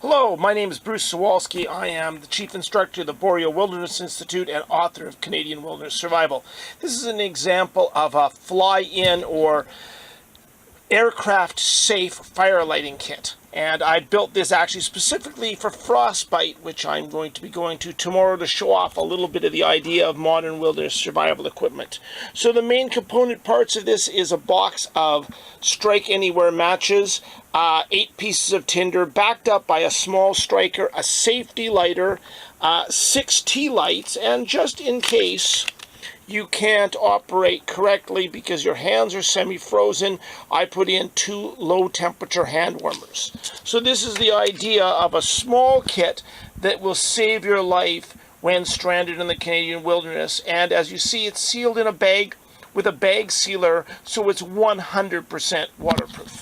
Hello, my name is Bruce Sawalski. I am the Chief Instructor of the Boreal Wilderness Institute and author of Canadian Wilderness Survival. This is an example of a fly-in or aircraft-safe fire lighting kit. And I built this actually specifically for frostbite, which I'm going to be going to tomorrow to show off a little bit of the idea of modern wilderness survival equipment. So the main component parts of this is a box of strike anywhere matches, 8 pieces of tinder backed up by a small striker, a safety lighter, 6 tea lights, and just in case you can't operate correctly because your hands are semi-frozen, I put in 2 low-temperature hand warmers. So this is the idea of a small kit that will save your life when stranded in the Canadian wilderness. And as you see, it's sealed in a bag with a bag sealer, so it's 100% waterproof.